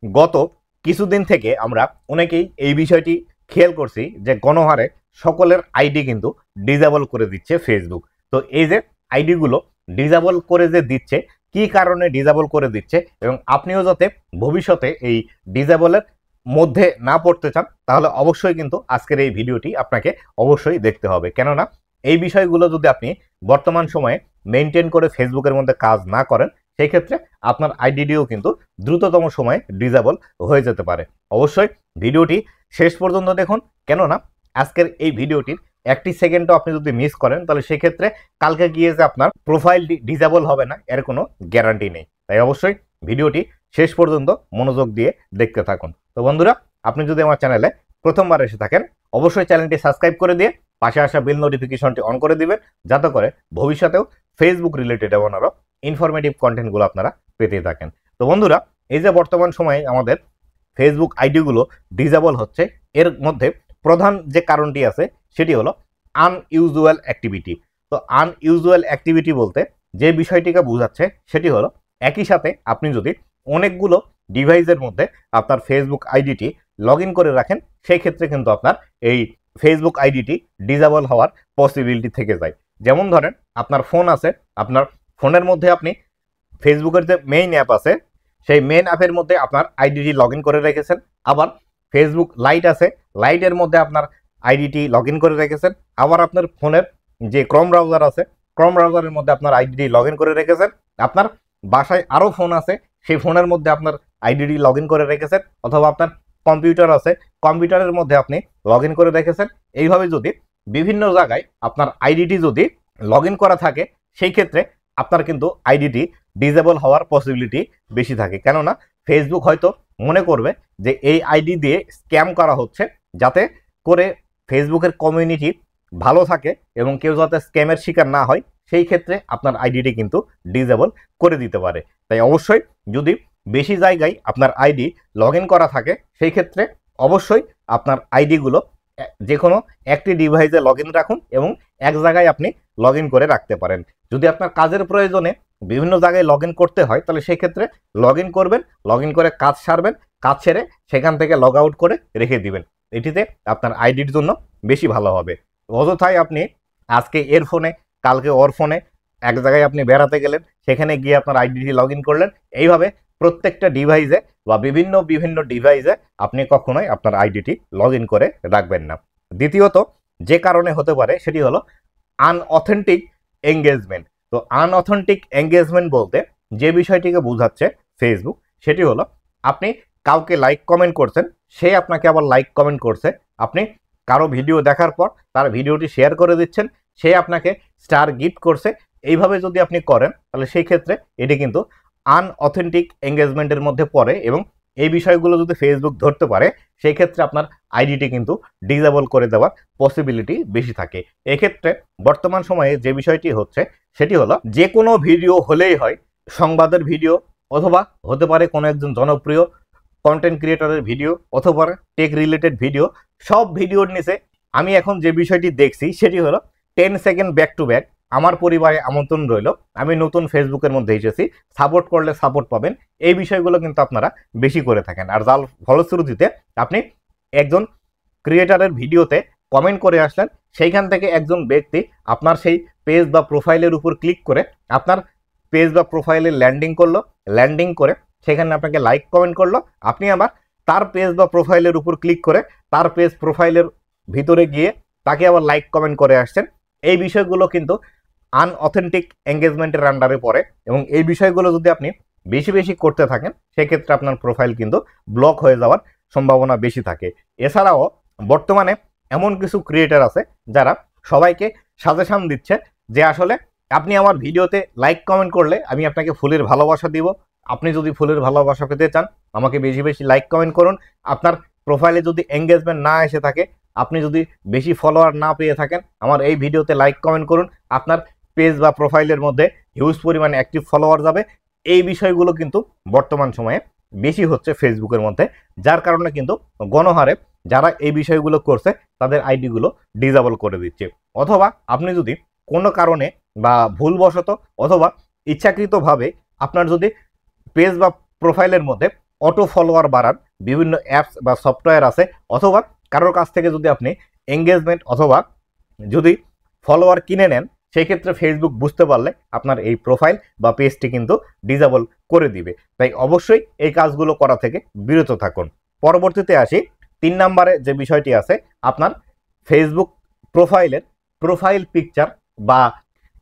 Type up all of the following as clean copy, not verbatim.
গত কিছুদিন থেকে আমরা অনেকেই এই বিষয়টি খেয়াল করছি যে গণহারে সকলের আইডি কিন্তু ডিসেবল করে দিচ্ছে ফেসবুক। তো এই যে আইডিগুলো ডিসেবল করে যে দিচ্ছে, কি কারণে ডিসেবল করে দিচ্ছে, এবং আপনিও যাতে ভবিষ্যতে এই ডিসেবলের মধ্যে না পড়তে চান, তাহলে অবশ্যই কিন্তু আজকের এই ভিডিওটি আপনাকে অবশ্যই দেখতে হবে। কেননা এই বিষয়গুলো যদি আপনি বর্তমান সময়ে মেনটেন করে ফেসবুকের মধ্যে কাজ না করেন, সেই ক্ষেত্রে আপনার আইডিটিও কিন্তু দ্রুততম সময়ে ডিসেবল হয়ে যেতে পারে। অবশ্যই ভিডিওটি শেষ পর্যন্ত দেখুন, কেননা আজকের এই ভিডিওটির একটি সেকেন্ডও আপনি যদি মিস করেন, তাহলে সেক্ষেত্রে কালকে গিয়ে যে আপনার প্রোফাইল ডিসেবল হবে না, এর কোনো গ্যারান্টি নেই। তাই অবশ্যই ভিডিওটি শেষ পর্যন্ত মনোযোগ দিয়ে দেখতে থাকুন। তো বন্ধুরা, আপনি যদি আমার চ্যানেলে প্রথমবার এসে থাকেন, অবশ্যই চ্যানেলটি সাবস্ক্রাইব করে দিয়ে পাশে আসা বেল নোটিফিকেশনটি অন করে দিবেন, যাতে করে ভবিষ্যতেও ফেসবুক রিলেটেড এবং আরও ইনফরমেটিভ কন্টেন্টগুলো আপনারা পেতে থাকেন। তো বন্ধুরা, এই যে বর্তমান সময়ে আমাদের ফেসবুক আইডিগুলো ডিসেবল হচ্ছে, এর মধ্যে প্রধান যে কারণটি আছে সেটি হলো আনইউজুয়াল অ্যাক্টিভিটি। তো আনইউজুয়াল অ্যাক্টিভিটি বলতে যে বিষয়টিকে বোঝাচ্ছে সেটি হলো, একই সাথে আপনি যদি অনেকগুলো ডিভাইসের মধ্যে আপনার ফেসবুক আইডিটি লগ ইন করে রাখেন, সেই ক্ষেত্রে কিন্তু আপনার এই ফেসবুক আইডিটি ডিসেবল হওয়ার পসিবিলিটি থেকে যায়। যেমন ধরেন, আপনার ফোন আছে, আপনার ফোনের মধ্যে আপনি ফেসবুকের যে মেইন অ্যাপ আছে, সেই মেইন অ্যাপের মধ্যে আপনার আইডিটি লগ ইন করে রেখেছেন। আবার ফেসবুক লাইট আছে, লাইটের মধ্যে আপনার আইডিটি লগ ইন করে রেখেছেন। আবার আপনার ফোনের যে ক্রোম ব্রাউজার আছে, ক্রোম ব্রাউজারের মধ্যে আপনার আইডিটি লগ ইন করে রেখেছেন। আপনার বাসায় আরও ফোন আছে, সেই ফোনের মধ্যে আপনার আইডিটি লগ ইন করে রেখেছেন। অথবা আপনার কম্পিউটার আছে, কম্পিউটারের মধ্যে আপনি লগ ইন করে রেখেছেন। এইভাবে যদি বিভিন্ন জায়গায় আপনার আইডিটি যদি লগ ইন করা থাকে, সেই ক্ষেত্রে আপনার কিন্তু আইডিটি ডিসেবল হওয়ার পসিবিলিটি বেশি থাকে। কেননা ফেসবুক হয়তো মনে করবে যে এই আইডি দিয়ে স্ক্যাম করা হচ্ছে, যাতে করে ফেসবুকের কমিউনিটি ভালো থাকে এবং কেউ যাতে স্ক্যামের শিকার না হয়, সেই ক্ষেত্রে আপনার আইডিটি কিন্তু ডিসেবল করে দিতে পারে। তাই অবশ্যই যদি বেশি জায়গায় আপনার আইডি লগ ইন করা থাকে, সেই ক্ষেত্রে অবশ্যই আপনার আইডিগুলো যে কোনো একটি ডিভাইসে লগ ইন রাখুন এবং এক জায়গায় আপনি লগ ইন করে রাখতে পারেন। যদি আপনার কাজের প্রয়োজনে বিভিন্ন জায়গায় লগ ইন করতে হয়, তাহলে সেই ক্ষেত্রে লগ ইন করবেন, লগ ইন করে কাজ সারবেন, কাজ সেরে সেখান থেকে লগ আউট করে রেখে দিবেন। এটিতে আপনার আইডির জন্য বেশি ভালো হবে। অযথায় আপনি আজকে এর ফোনে, কালকে ওর ফোনে, এক জায়গায় আপনি বেড়াতে গেলেন, সেখানে গিয়ে আপনার আইডিটি লগ ইন করলেন। এইভাবে প্রত্যেকটা ডিভাইসে বা বিভিন্ন বিভিন্ন ডিভাইসে আপনি কখনোই আপনার আইডিটি লগ ইন করে রাখবেন না। দ্বিতীয়ত যে কারণে হতে পারে সেটি হলো আনঅথেন্টিক এঙ্গেজমেন্ট। তো আনঅথেন্টিক এঙ্গেজমেন্ট বলতে যে বিষয়টিকে বোঝাচ্ছে ফেসবুক, সেটি হলো আপনি কাউকে লাইক কমেন্ট করছেন, সে আপনাকে আবার লাইক কমেন্ট করছে। আপনি কারো ভিডিও দেখার পর তার ভিডিওটি শেয়ার করে দিচ্ছেন, সে আপনাকে স্টার গিফট করছে। এইভাবে যদি আপনি করেন, তাহলে সেই ক্ষেত্রে এটি কিন্তু আনঅথেন্টিক এঙ্গেজমেন্টের মধ্যে পড়ে, এবং এই বিষয়গুলো যদি ফেসবুক ধরতে পারে, সেই ক্ষেত্রে আপনার আইডিটি কিন্তু ডিসেবল করে দেওয়ার পসিবিলিটি বেশি থাকে। এক্ষেত্রে বর্তমান সময়ে যে বিষয়টি হচ্ছে সেটি হলো, যে কোনো ভিডিও হলেই হয়, সংবাদের ভিডিও অথবা হতে পারে কোনো একজন জনপ্রিয় কন্টেন্ট ক্রিয়েটরের ভিডিও অথবা টেক রিলেটেড ভিডিও, সব ভিডিওর নিচে আমি এখন যে বিষয়টি দেখছি সেটি হলো 10 সেকেন্ড ব্যাক টু ব্যাক, আমার পরিবারে আমন্ত্রণ রইল, আমি নতুন ফেসবুকের মধ্যে এসেছি, সাপোর্ট করলে সাপোর্ট পাবেন। এই বিষয়গুলো কিন্তু আপনারা বেশি করে থাকেন। আর যার ফলশ্রুতিতে আপনি একজন ক্রিয়েটারের ভিডিওতে কমেন্ট করে আসলেন, সেইখান থেকে একজন ব্যক্তি আপনার সেই পেজ বা প্রোফাইলের উপর ক্লিক করে আপনার পেজ বা প্রোফাইলে ল্যান্ডিং করলো, ল্যান্ডিং করে সেখানে আপনাকে লাইক কমেন্ট করলো। আপনি আবার তার পেজ বা প্রোফাইলের উপর ক্লিক করে তার পেজ প্রোফাইলের ভিতরে গিয়ে তাকে আবার লাইক কমেন্ট করে আসছেন। এই বিষয়গুলো কিন্তু আনঅথেন্টিক এঙ্গেজমেন্টের আন্ডারে পড়ে, এবং এই বিষয়গুলো যদি আপনি বেশি বেশি করতে থাকেন, সেক্ষেত্রে আপনার প্রোফাইল কিন্তু ব্লক হয়ে যাওয়ার সম্ভাবনা বেশি থাকে। এছাড়াও বর্তমানে এমন কিছু ক্রিয়েটার আছে যারা সবাইকে সাজেশন দিচ্ছে যে আসলে আপনি আমার ভিডিওতে লাইক কমেন্ট করলে আমি আপনাকে ফুলের ভালোবাসা দিব। আপনি যদি ফুলের ভালোবাসা পেতে চান, আমাকে বেশি বেশি লাইক কমেন্ট করুন। আপনার প্রোফাইলে যদি এঙ্গেজমেন্ট না এসে থাকে, আপনি যদি বেশি ফলোয়ার না পেয়ে থাকেন, আমার এই ভিডিওতে লাইক কমেন্ট করুন। আপনার পেজ বা প্রোফাইলের মধ্যে হিউজ পরিমাণে অ্যাক্টিভ ফলোয়ার যাবে। এই বিষয়গুলো কিন্তু বর্তমান সময়ে বেশি হচ্ছে ফেসবুকের মধ্যে, যার কারণে কিন্তু গণহারে যারা এই বিষয়গুলো করছে তাদের আইডিগুলো ডিসেবল করে দিচ্ছে। অথবা আপনি যদি কোনো কারণে বা ভুলবশত অথবা ইচ্ছাকৃতভাবে আপনার যদি পেজ বা প্রোফাইলের মধ্যে অটো ফলোয়ার বাড়ান, বিভিন্ন অ্যাপস বা সফটওয়্যার আছে, অথবা কারোর কাছ থেকে যদি আপনি এঙ্গেজমেন্ট অথবা যদি ফলোয়ার কিনে নেন, সেই ক্ষেত্রে ফেসবুক বুঝতে পারলে আপনার এই প্রোফাইল বা পেজটি কিন্তু ডিসেবল করে দিবে। তাই অবশ্যই এই কাজগুলো করা থেকে বিরত থাকুন। পরবর্তীতে আসি 3 নম্বরে যে বিষয়টি আছে, আপনার ফেসবুক প্রোফাইলের প্রোফাইল পিকচার বা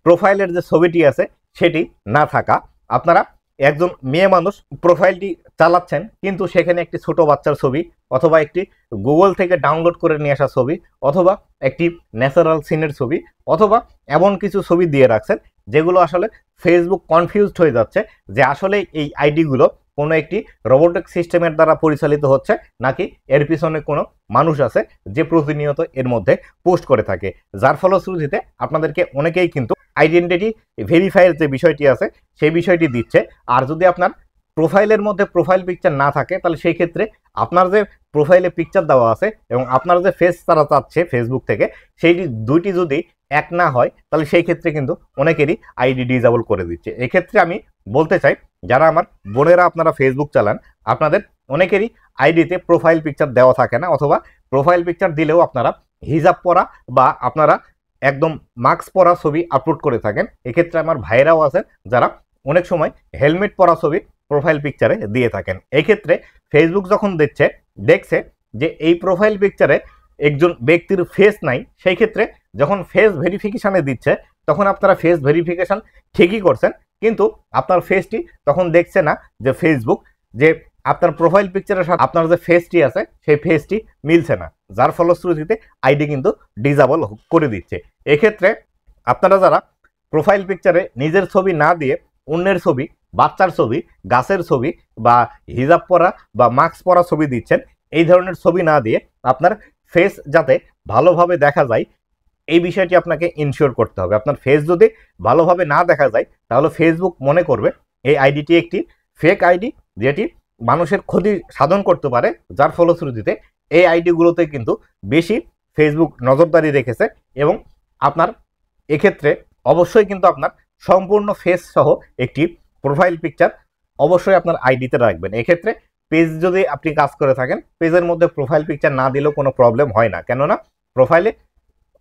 প্রোফাইলের যে ছবিটি আছে সেটি না থাকা। আপনারা একজন মেয়ে মানুষ প্রোফাইলটি চালাচ্ছেন, কিন্তু সেখানে একটি ছোট বাচ্চার ছবি অথবা একটি গুগল থেকে ডাউনলোড করে নিয়ে আসা ছবি অথবা একটি ন্যাচারাল সিনের ছবি অথবা এমন কিছু ছবি দিয়ে রাখছেন যেগুলো আসলে ফেসবুক কনফিউজড হয়ে যাচ্ছে যে আসলে এই আইডিগুলো কোনো একটি রোবোটিক সিস্টেমের দ্বারা পরিচালিত হচ্ছে নাকি এর পিছনে কোনো মানুষ আছে যে প্রতিনিয়ত এর মধ্যে পোস্ট করে থাকে, যার ফলশ্রুতিতে আপনাদেরকে অনেকেই কিন্তু আইডেন্টিটি ভেরিফাইয়ের যে বিষয়টি আছে সেই বিষয়টি দিচ্ছে। আর যদি আপনার প্রোফাইলের মধ্যে প্রোফাইল পিকচার না থাকে, তাহলে সেই ক্ষেত্রে আপনার যে প্রোফাইলে পিকচার দেওয়া আছে এবং আপনার যে ফেস তারা চাচ্ছে ফেসবুক থেকে, সেই দুইটি যদি এক না হয়, তাহলে সেই ক্ষেত্রে কিন্তু অনেকেরই আইডি ডিসেবল করে দিচ্ছে। এক্ষেত্রে আমি বলতে চাই, যারা আমার বোনেরা আপনারা ফেসবুক চালান, আপনাদের অনেকেরই আইডিতে প্রোফাইল পিকচার দেওয়া থাকে না, অথবা প্রোফাইল পিকচার দিলেও আপনারা হিজাব পরা বা আপনারা একদম মাস্ক পরা ছবি আপলোড করে থাকেন। এক্ষেত্রে আমার ভাইরাও আছেন যারা অনেক সময় হেলমেট পরা ছবি প্রোফাইল পিকচারে দিয়ে থাকেন। এক্ষেত্রে ফেসবুক যখন দেখছে যে এই প্রোফাইল পিকচারে একজন ব্যক্তির ফেস নাই, সেই ক্ষেত্রে যখন ফেস ভেরিফিকেশানে দিচ্ছে তখন আপনারা ফেস ভেরিফিকেশান ঠিকই করছেন, কিন্তু আপনার ফেসটি তখন দেখছে না যে ফেসবুক যে আপনার প্রোফাইল পিকচারের সাথে আপনার যে ফেসটি আছে সেই ফেসটি মিলছে না, যার ফলশ্রুতিতে আইডি কিন্তু ডিসেবল করে দিচ্ছে। এক্ষেত্রে আপনারা যারা প্রোফাইল পিকচারে নিজের ছবি না দিয়ে অন্যের ছবি, বাচ্চার ছবি, গাছের ছবি বা হিজাব পরা বা মাস্ক পরা ছবি দিচ্ছেন, এই ধরনের ছবি না দিয়ে আপনার ফেস যাতে ভালোভাবে দেখা যায় এই বিষয়টি আপনাকে ইনশিওর করতে হবে। আপনার ফেস যদি ভালোভাবে না দেখা যায় তাহলে ফেসবুক মনে করবে এই আইডিটি একটি ফেক আইডি, যেটি মানুষের ক্ষতি সাধন করতে পারে, যার ফলশ্রুতিতে এই আইডিগুলোতে কিন্তু বেশি ফেসবুক নজরদারি রেখেছে। এবং আপনার এক্ষেত্রে অবশ্যই কিন্তু আপনার সম্পূর্ণ ফেস সহ একটি প্রোফাইল পিকচার অবশ্যই আপনার আইডিতে রাখবেন। এক্ষেত্রে পেজ যদি আপনি কাজ করে থাকেন, পেজের মধ্যে প্রোফাইল পিকচার না দিলেও কোনো প্রবলেম হয় না, কেননা প্রোফাইলে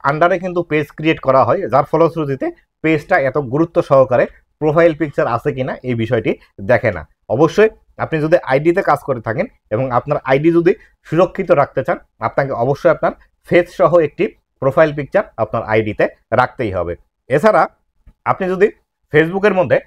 আন্ডারে কিন্তু পেজ ক্রিয়েট করা হয়, যার ফলশ্রুতিতে পেজটা এত গুরুত্ব সহকারে প্রোফাইল পিকচার আছে কিনা এই বিষয়টি দেখে না। অবশ্যই আপনি যদি আইডিতে কাজ করে থাকেন এবং আপনার আইডি যদি সুরক্ষিত রাখতে চান, আপনাকে অবশ্যই আপনার ফেস সহ একটি প্রোফাইল পিকচার আপনার আইডিতে রাখতেই হবে। এছাড়া আপনি যদি ফেসবুকের মধ্যে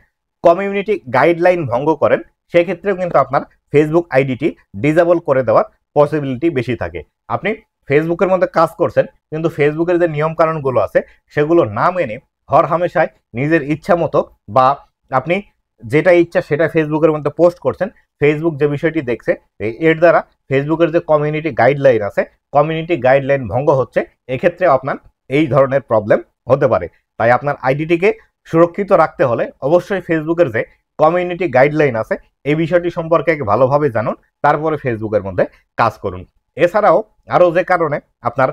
কমিউনিটি গাইডলাইন ভঙ্গ করেন, সেক্ষেত্রেও কিন্তু আপনার ফেসবুক আইডিটি ডিসেবল করে দেওয়ার পসিবিলিটি বেশি থাকে। আপনি ফেসবুকের মধ্যে কাজ করছেন, কিন্তু ফেসবুকের যে নিয়মকানুনগুলো আছে সেগুলো না মেনে হর হামেশায় নিজের ইচ্ছা মতো বা আপনি যেটা ইচ্ছা সেটা ফেসবুকের মধ্যে পোস্ট করছেন, ফেসবুক যে বিষয়টি দেখছে এর দ্বারা ফেসবুকের যে কমিউনিটি গাইডলাইন আছে, কমিউনিটি গাইডলাইন ভঙ্গ হচ্ছে। এক্ষেত্রে আপনার এই ধরনের প্রবলেম হতে পারে। তাই আপনার আইডিটিকে সুরক্ষিত রাখতে হলে অবশ্যই ফেসবুকের যে কমিউনিটি গাইডলাইন আছে এই বিষয়টি সম্পর্কে ভালোভাবে জানুন, তারপরে ফেসবুকের মধ্যে কাজ করুন। এছাড়াও আরও যে কারণে আপনার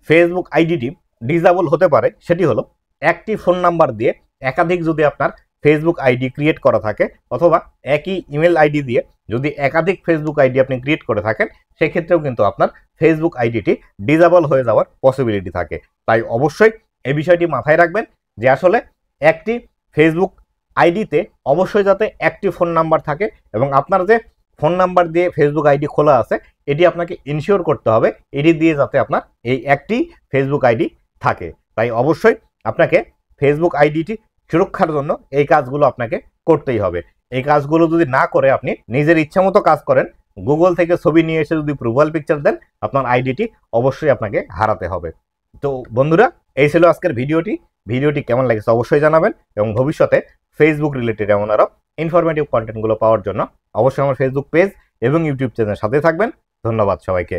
ফেসবুক আইডিটি ডিসেবল হতে পারে সেটি হলো, একটি ফোন নাম্বার দিয়ে একাধিক যদি আপনার ফেসবুক আইডি ক্রিয়েট করা থাকে, অথবা একই ইমেল আইডি দিয়ে যদি একাধিক ফেসবুক আইডি আপনি ক্রিয়েট করে থাকেন, সেক্ষেত্রেও কিন্তু আপনার ফেসবুক আইডিটি ডিসেবল হয়ে যাওয়ার পসিবিলিটি থাকে। তাই অবশ্যই এই বিষয়টি মাথায় রাখবেন যে আসলে একটি ফেসবুক আইডিতে অবশ্যই যাতে একটি ফোন নাম্বার থাকে এবং আপনার যে ফোন নাম্বার দিয়ে ফেসবুক আইডি খোলা আছে এটি আপনাকে ইনশিওর করতে হবে এটি দিয়ে যাতে আপনার এই একটি ফেসবুক আইডি থাকে। তাই অবশ্যই আপনাকে ফেসবুক আইডিটি সুরক্ষার জন্য এই কাজগুলো আপনাকে করতেই হবে। এই কাজগুলো যদি না করে আপনি নিজের ইচ্ছা মতো কাজ করেন, গুগল থেকে ছবি নিয়ে এসে যদি প্রোফাইল পিকচার দেন, আপনার আইডিটি অবশ্যই আপনাকে হারাতে হবে। তো বন্ধুরা, এই ছিল আজকের ভিডিওটি কেমন লাগছে অবশ্যই জানাবেন, এবং ভবিষ্যতে ফেসবুক রিলেটেড এমন আরও ইনফরমেটিভ কন্টেন্টগুলো পাওয়ার জন্য অবশ্যই আমার ফেসবুক পেজ এবং ইউটিউব চ্যানেলের সাথে থাকবেন। ধন্যবাদ সবাইকে।